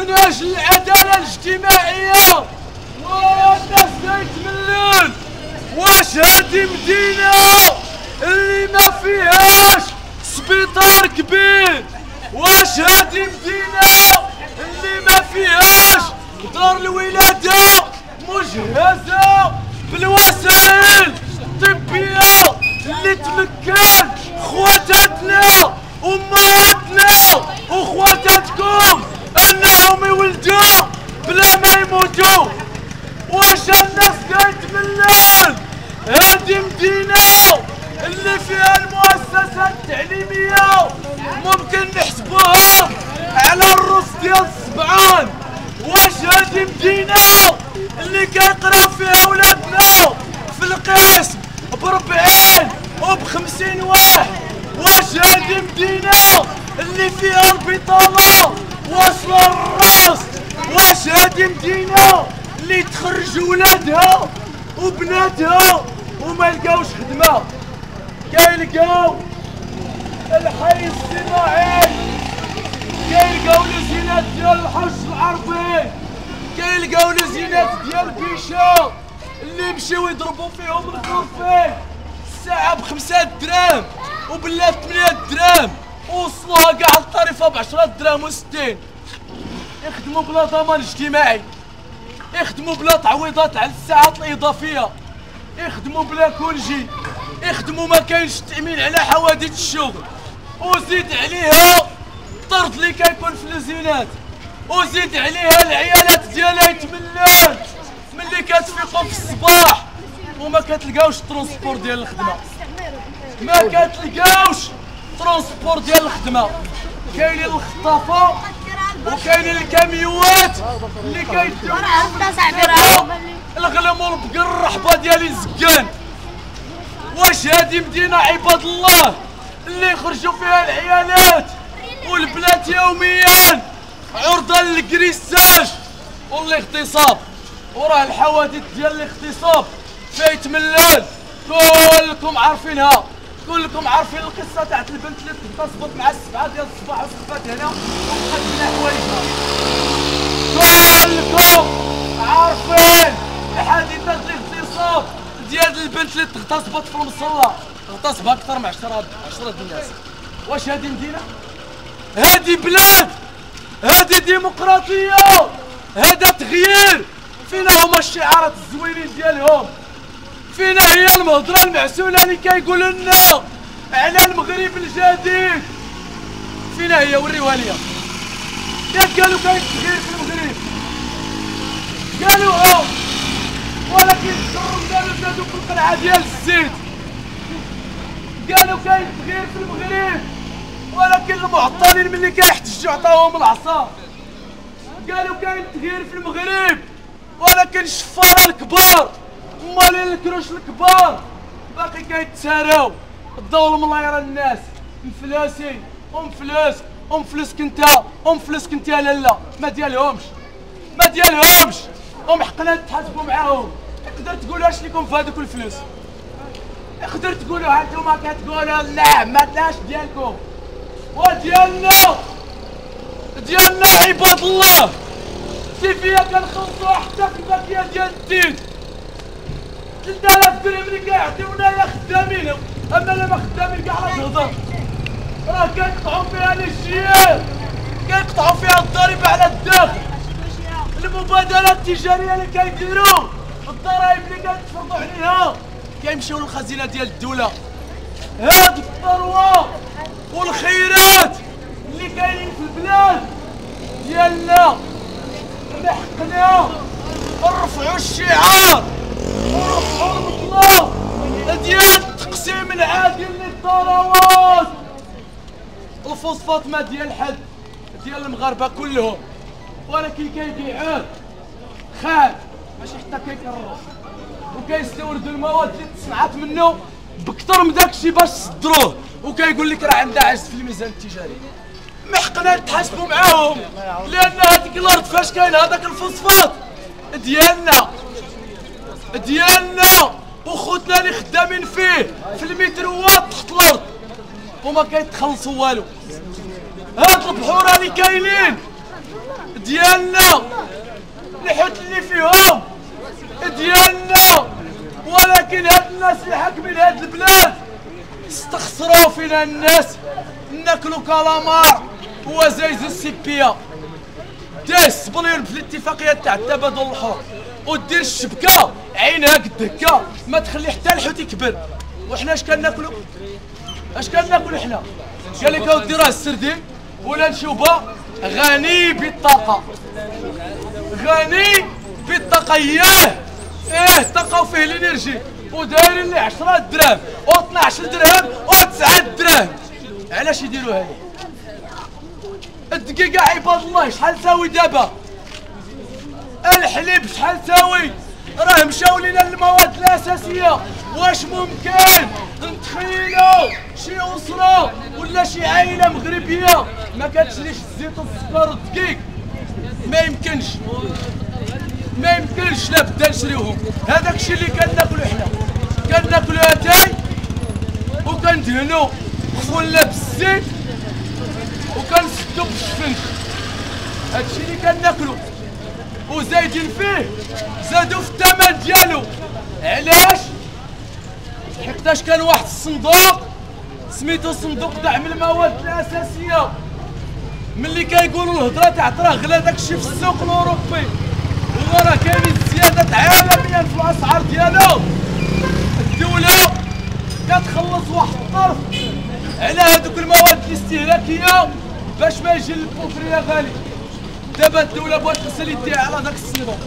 من اجل العداله الاجتماعيه. والناس تيتملل. واش هادي مدينه اللي ما فيهاش سبيطار كبير؟ واش هادي مدينه اللي ما فيهاش دار الولاده مجهزه بالوسائل الطبيه اللي تمكن خواتاتنا وامهاتنا وخواتاتكم انهم يولدوا بلا ما يموتوا؟ واش الناس كيتملل؟ هادي مدينه اللي فيها المؤسسات التعليميه ممكن نحسبوها على الرص ديال السبعان. واش هادي مدينه اللي كيقراو فيها ولادنا في القسم ب40 وب50 واحد؟ واش هادي مدينه اللي فيها البطاله واصله للراس؟ واش هادي مدينه اللي تخرج ولادها وبناتها وما يلقاوش خدمه؟ كيلقاو الحي الصناعي، كيلقاو لزينات ديال الحوش العربي، كيلقاو لزينات ديال بيشا اللي يمشيو يضربوا فيهم الغرفين الساعه ب5 دراهم وبلا 8 دراهم، ووصلوها كاع الطريفه ب10 دراهم و60. يخدموا بلا ضمان اجتماعي، يخدموا بلا تعويضات على الساعات الاضافيه، يخدموا بلا كونجي، يخدموا ما كاينش التامين على حوادث الشغل، وزيد عليها الطرد اللي كيكون في الزينات، وزيد عليها العيالات ديالها يتملل ملي كتفيقوا في الصباح وما كتلقاوش الترونسبور ديال الخدمه، ما كتلقاوش ترونسبور ديال الخدمه. كاينين الخطافه وكاينين الكاميوات اللي كيديو الغلم والبقر الرحبه ديال الزكان. واش هادي مدينه عباد الله اللي يخرجوا فيها العيالات والبنات يوميا عرضه للكريساج والاغتصاب؟ وراه الحوادث ديال الاغتصاب فيتملل كلكم عارفينها، كلكم عارفين القصه تاعت البنت اللي اغتصبت مع 7 ديال الصباح وسقفات هنا وبقات بلا حوايجها. كلكم عارفين حادثه الاغتصاب ديال البنت اللي اغتصبت في المصلى، اغتصبها اكثر من 10 الناس. واش هادي مدينه؟ هادي بلاد، هادي ديمقراطيه، هذا تغيير. فينا هما الشعارات الزوينين ديالهم؟ فينا هي المهضره المعسوله اللي كيقولوا لنا على المغرب الجديد؟ فينا هي؟ وريوها ليا. ياك قالوا كاين تغيير في المغرب، قالوا ولكن الشرم قالوا زادوا في القلعه ديال الزيت. قالوا كاين تغيير في المغرب ولكن المعطلين ملي كيحتجوا عطاوهم العصا. قالوا كاين تغيير في المغرب ولكن الشفاره الكبار مالين الكروش الكبار باقي كيتساراو الدول ملايره الناس مفلاسين ومفلوسك انت ومفلوسك انت يا لاله. ما ديالهمش، ما ديالهمش، حقنا نتحاسبوا معاهم. تقدر تقولوا اش ليكم في هذوك الفلوس؟ تقدر تقولوا ها انتوما كتقولوا لا ما داش ديالكم، وديالنا ديالنا عباد الله سيفيا كنخلصوها حتى في الباكيه ديال الدين. 3000 درهم اللي كيعطيونا يا خدامين، اما لا ما خدامين كاع راه تهضر، راه كيقطعوا فيها الجيال، كيقطعوا فيها الضريبه على الداخل، المبادلات التجاريه اللي كيديروا، الضرائب اللي كيتفرضوا عليها كيمشيو للخزينه ديال الدوله. هاد الثروه والخيرات اللي كاينين في البلاد ديالنا من حقنا نرفعوا الشعار ونرفعوا المطلب ديال التقسيم العادل للثروات. الفوسفات ما ديال حد، ديال المغاربه كلهم، ولكن كيبيعوه خام ماشي حتى كيكرر، وكيستوردوا المواد اللي تصنعات منه بكثر من داكشي باش يصدروه، وكيقول لك راه عندها عجز في الميزان التجاري. ما حقنا نتحاسبوا معاهم، لان هذيك الارض فاش كاين هذاك الفوسفات ديالنا وخوتنا اللي خدامين فيه في المتروات تحت الارض وما كيتخلصوا والو. هاد البحور اللي كاينين ديالنا، الحوت اللي فيهم ديالنا، ولكن هاد الناس اللي حاكمين هاد البلاد استخسروا فينا الناس. ناكلو كالامار وزايز السيبيه، دير السبليون في الاتفاقيه تاع التبادل الحر ودير الشبكه عينها قد هكا ما تخلي حتى الحوت يكبر. وحنا اش كناكلو؟ اش كناكلو حنا؟ قال لك اودي راه السردين ولا نشوبه غني بالطاقه، غني بالطاقه. طاقه وفيه الانرجي، ودايرين لي 10 دراهم و12 درهم و9 دراهم. علاش يديروا هذه؟ الدقيقه عباد الله شحال تساوي دابا؟ الحليب شحال تساوي؟ راه مشاو لينا المواد الاساسيه. واش ممكن نتخيلوا شي اسره ولا شي عائله مغربيه ما كتشريش الزيت والسكر والدقيق؟ ما يمكنش، ما يمكنش، لابد نشريوهم. هذاك الشيء اللي كناكلو حنا، كناكلو اتاي وكندهنو خفولنا بالزيت وكنسدو بالشفنج. هادشي اللي كناكلو وزايدين فيه، زادوا في الثمن ديالو. علاش؟ حيتاش كان واحد الصندوق سميتو صندوق دعم المواد الاساسيه، ملي كيقولوا الهضره تاع راه غلا داكشي في السوق الاوروبي وراه كاينين زيادات عالميا في الاسعار ديالو، الدوله كتخلص واحد الطرف على هذوك المواد الاستهلاكيه باش ما يجي البوفريه غالي. دابا الدوله بغات تغسل يديها على داك الصندوق،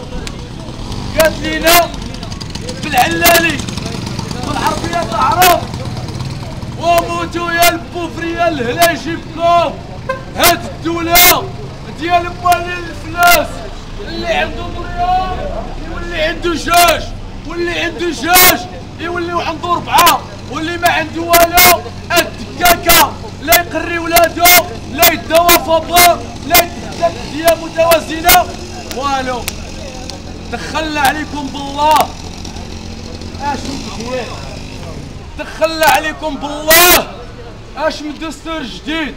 قالت لينا بالعلالي بالعربيه تعرف وموتوا يا البوفريه الهلا يجيبكم. هاد الدوله ديال موالين الفلاس اللي عنده مليون يولي عنده جاج، واللي عنده جاج يوليو عنده 4، واللي ما عنده والو الدكاكه لا يقري ولادو لا يداوى فابور لا يتهدى هي متوازنه والو. دخلنا عليكم بالله اش مدير، دخلنا عليكم بالله اش من دستور جديد